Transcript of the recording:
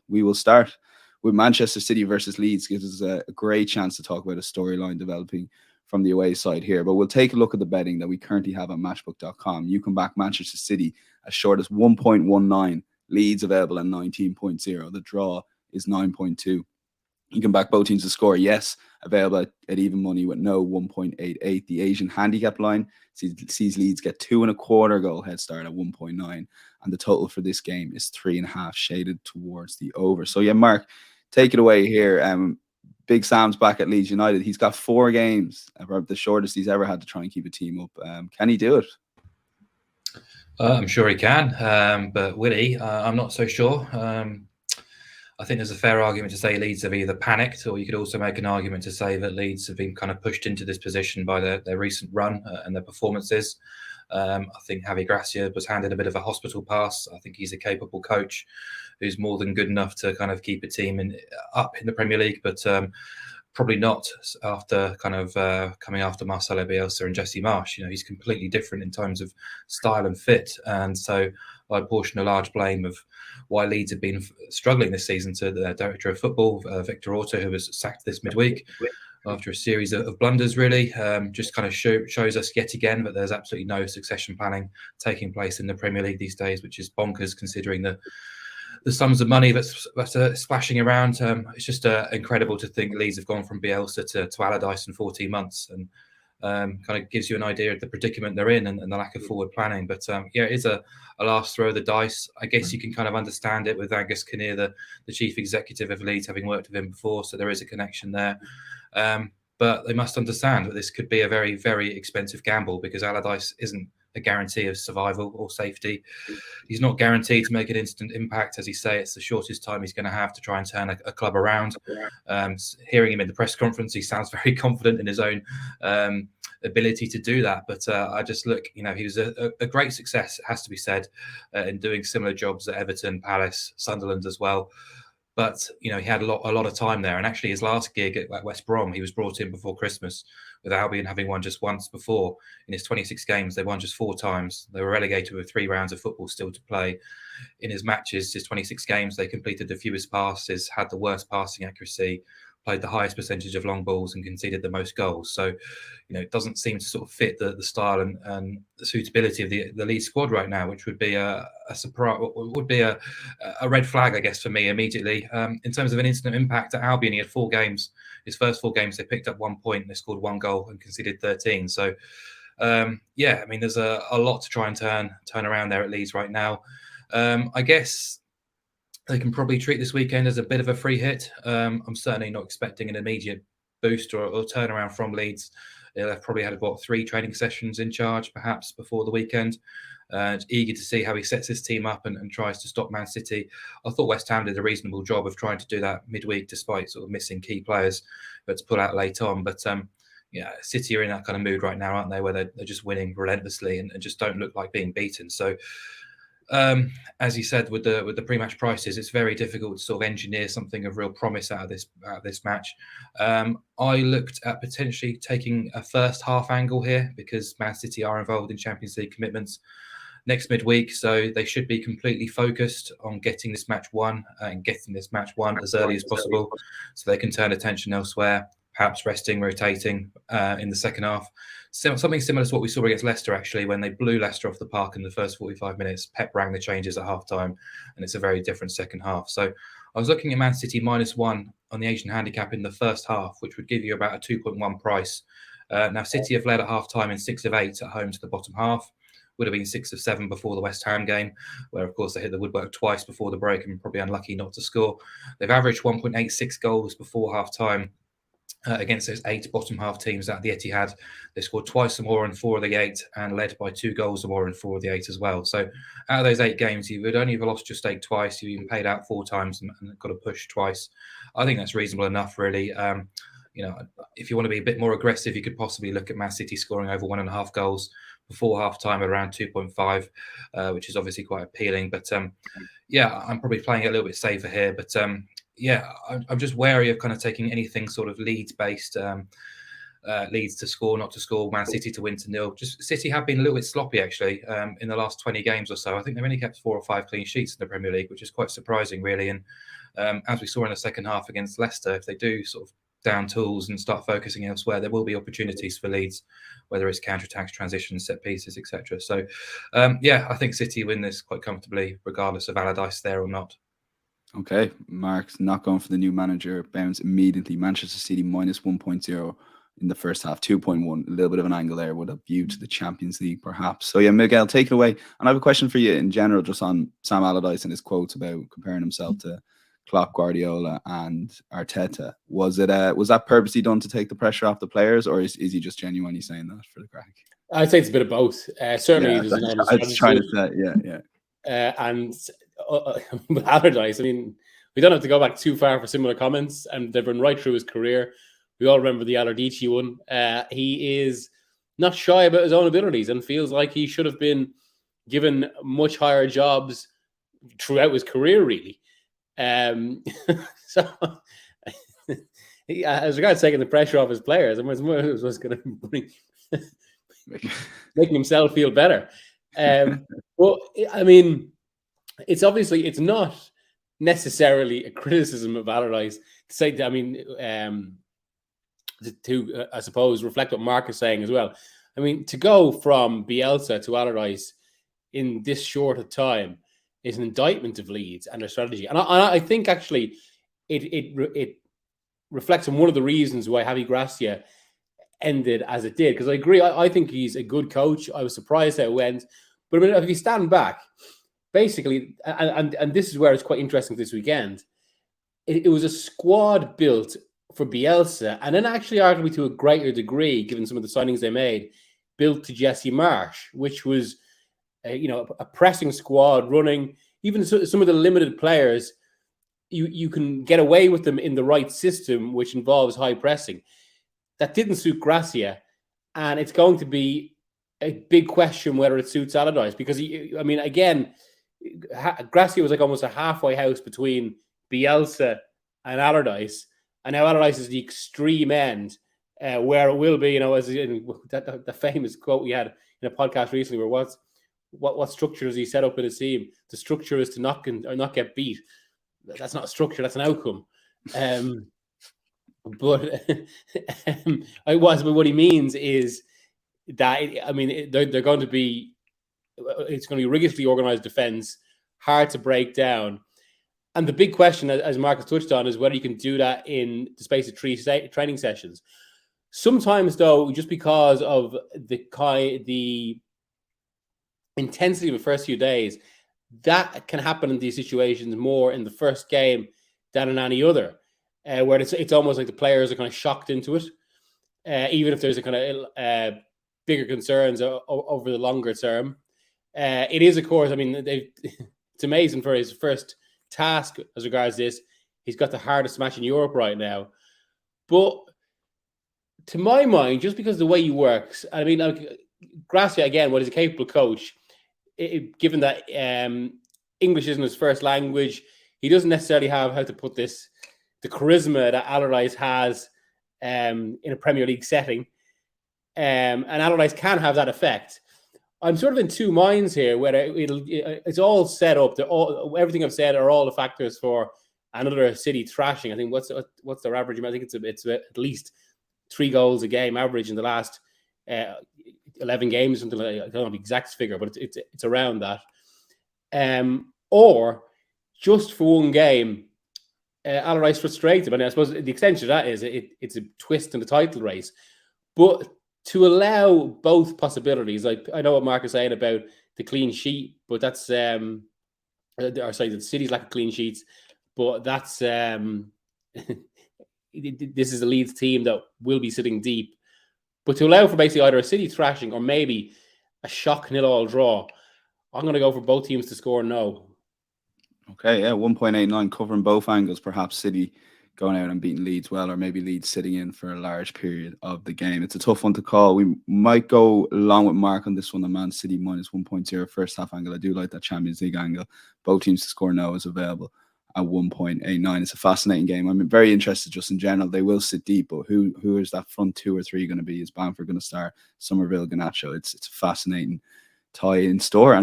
we will start with Manchester City versus Leeds. Gives us a great chance to talk about a storyline developing from the away side here. But we'll take a look at the betting that we currently have on matchbook.com. You can back Manchester City as short as 1.19, Leeds available at 19.0. The draw is 9.2. You can back both teams to score, yes, available at even money with no 1.88. The Asian handicap line sees Leeds get 2.25 goal head start at 1.9. And the total for this game is 3.5, shaded towards the over. So, yeah, Mark, take it away here. Big Sam's back at Leeds United. He's got 4 games, the shortest he's ever had to try and keep a team up. Can he do it? I'm sure he can, but will he? I'm not so sure. I think there's a fair argument to say Leeds have either panicked, or you could also make an argument to say that Leeds have been kind of pushed into this position by their recent run and their performances. I think Javi Gracia was handed a bit of a hospital pass. I think he's a capable coach who's more than good enough to kind of keep a team up in the Premier League, but probably not after kind of coming after Marcelo Bielsa and Jesse Marsch. You know, he's completely different in terms of style and fit, and so I apportion a large blame of why Leeds have been struggling this season to their director of football, Victor Orta, who was sacked this midweek after a series of blunders, really. Just kind of shows us yet again that there's absolutely no succession planning taking place in the Premier League these days, which is bonkers considering the sums of money that's splashing around. It's just incredible to think Leeds have gone from Bielsa to Allardyce in 14 months, and kind of gives you an idea of the predicament they're in and the lack of forward planning. But yeah, it is a last throw of the dice. I guess you can kind of understand it with Angus Kinnear, the chief executive of Leeds, having worked with him before, so there is a connection there. But they must understand that this could be a very, very expensive gamble, because Allardyce isn't a guarantee of survival or safety. He's not guaranteed to make an instant impact. As he say, it's the shortest time he's going to have to try and turn a club around. Hearing him in the press conference, he sounds very confident in his own ability to do that. But I just look, you know, he was a great success, it has to be said, in doing similar jobs at Everton, Palace, Sunderland as well. But, you know, he had a lot of time there. And actually his last gig at West Brom, he was brought in before Christmas, with Albion having won just once before. In his 26 games, they won just 4 times. They were relegated with 3 rounds of football still to play. In his matches, his 26 games, they completed the fewest passes, had the worst passing accuracy, played the highest percentage of long balls, and conceded the most goals. So, you know, it doesn't seem to sort of fit the style and the suitability of the Leeds squad right now, which would be a surprise, would be a red flag, I guess, for me immediately. In terms of an instant impact at Albion, he had 4 games. His first 4 games, they picked up 1 point, and they scored 1 goal and conceded 13. So, yeah, I mean, there's a lot to try and turn around there at Leeds right now. I guess they can probably treat this weekend as a bit of a free hit. I'm certainly not expecting an immediate boost or turnaround from Leeds. They've probably had, 3 training sessions in charge, perhaps, before the weekend. Eager to see how he sets his team up and tries to stop Man City. I thought West Ham did a reasonable job of trying to do that midweek, despite sort of missing key players, but to pull out late on. But yeah, City are in that kind of mood right now, aren't they, where they're just winning relentlessly and just don't look like being beaten. So, as you said, with the pre-match prices, it's very difficult to sort of engineer something of real promise out of this match. I looked at potentially taking a first half angle here, because Man City are involved in Champions League commitments next midweek, so they should be completely focused on getting this match won as early as possible, so they can turn attention elsewhere, perhaps resting, rotating in the second half. Something similar to what we saw against Leicester, actually, when they blew Leicester off the park in the first 45 minutes. Pep rang the changes at half-time, and it's a very different second half. So I was looking at Man City -1 on the Asian handicap in the first half, which would give you about a 2.1 price. Now, City have led at half-time in 6 of 8 at home to the bottom half. Would have been 6 of 7 before the West Ham game, where, of course, they hit the woodwork twice before the break and probably unlucky not to score. They've averaged 1.86 goals before half-time. Against those 8 bottom half teams at the Etihad. They scored twice or more in 4 of the 8 and led by 2 goals or more in 4 of the 8 as well. So out of those 8 games, you would only have lost your stake twice. You even paid out 4 times and got a push twice. I think that's reasonable enough, really. You know, if you want to be a bit more aggressive, you could possibly look at Man City scoring over 1.5 goals before half time at around 2.5, which is obviously quite appealing. But yeah, I'm probably playing it a little bit safer here. But yeah, I'm just wary of kind of taking anything sort of Leeds-based, Leeds to score, not to score, Man City to win to 0. Just City have been a little bit sloppy, actually, in the last 20 games or so. I think they've only kept 4 or 5 clean sheets in the Premier League, which is quite surprising, really. And As we saw in the second half against Leicester, if they do sort of down tools and start focusing elsewhere, there will be opportunities for Leeds, whether it's counter-attacks, transitions, set pieces, etc. So, yeah, I think City win this quite comfortably, regardless of Allardyce there or not. Okay, Mark's not going for the new manager. Bounce immediately. Manchester City minus 1.0 in the first half, 2.1. A little bit of an angle there with a view to the Champions League, perhaps. So yeah, Miguel, take it away. And I have a question for you in general, just on Sam Allardyce and his quotes about comparing himself to Klopp, Guardiola, and Arteta. Was that purposely done to take the pressure off the players, or is he just genuinely saying that for the crack? I'd say it's a bit of both. Certainly, there's an I was trying to say, yeah. And with Allardyce, I mean, we don't have to go back too far for similar comments, and they've been right through his career. We all remember the Allardyce one. He is not shy about his own abilities and feels like he should have been given much higher jobs throughout his career, really. So, as regards taking the pressure off his players, I was going to bring making himself feel better. Well, I mean, it's not necessarily a criticism of Allardyce to say that, I mean, to I suppose reflect what Mark is saying as well. I mean, to go from Bielsa to Allardyce in this short a time is an indictment of Leeds and their strategy. And I think actually it reflects on one of the reasons why Javi Gracia ended as it did. Because I agree, I think he's a good coach. I was surprised how it went. But I mean, if you stand back, basically, and this is where it's quite interesting this weekend, it was a squad built for Bielsa, and then actually arguably to a greater degree, given some of the signings they made, built to Jesse Marsch, which was a pressing squad running. Even some of the limited players, you can get away with them in the right system, which involves high pressing. That didn't suit Gracia, and it's going to be a big question whether it suits Allardyce, because Gracia was like almost a halfway house between Bielsa and Allardyce, and now Allardyce is the extreme end, where it will be, as in the famous quote we had in a podcast recently, where what structure does he set up in his team? The structure is to not get beat. That's not a structure, that's an outcome. But what he means is that, I mean, they're going to be, it's going to be rigorously organized defense, hard to break down. And the big question, as Marcus touched on, is whether you can do that in the space of 3 training sessions. Sometimes, though, just because of the intensity of the first few days, that can happen in these situations more in the first game than in any other, where it's almost like the players are kind of shocked into it, even if there's a kind of bigger concerns over the longer term. It is, of course, I mean, it's amazing for his first task as regards this. He's got the hardest match in Europe right now. But to my mind, just because of the way he works, I mean, Gracia, again, what is a capable coach, given that English isn't his first language, he doesn't necessarily have, how to put this, the charisma that Allardyce has in a Premier League setting. And Allardyce can have that effect. I'm sort of in two minds here, whether it's all set up. Everything I've said are all the factors for another City thrashing. I think what's their average? I think it's at least 3 goals a game average in the last 11 games, something like that. I don't know the exact figure, but it's around that. Or just for one game, Allardyce frustrated. I mean, I suppose the extension of that is it's a twist in the title race, but to allow both possibilities, like I know what Mark is saying about the clean sheet, but that's the City's lack of clean sheets, but that's this is a Leeds team that will be sitting deep. But to allow for basically either a City thrashing or maybe a shock 0-0 draw, I'm going to go for both teams to score no. Okay, yeah, 1.89 covering both angles. Perhaps City going out and beating Leeds well, or maybe Leeds sitting in for a large period of the game. It's a tough one to call. We might go along with Mark on this one, the Man City minus 1.0 first half angle. I do like that Champions League angle. Both teams to score no is available at 1.89. It's a fascinating game. I'm very interested just in general. They will sit deep, but who is that front 2 or 3 going to be? Is Bamford going to start? Somerville, Garnacho? It's a fascinating tie in store. And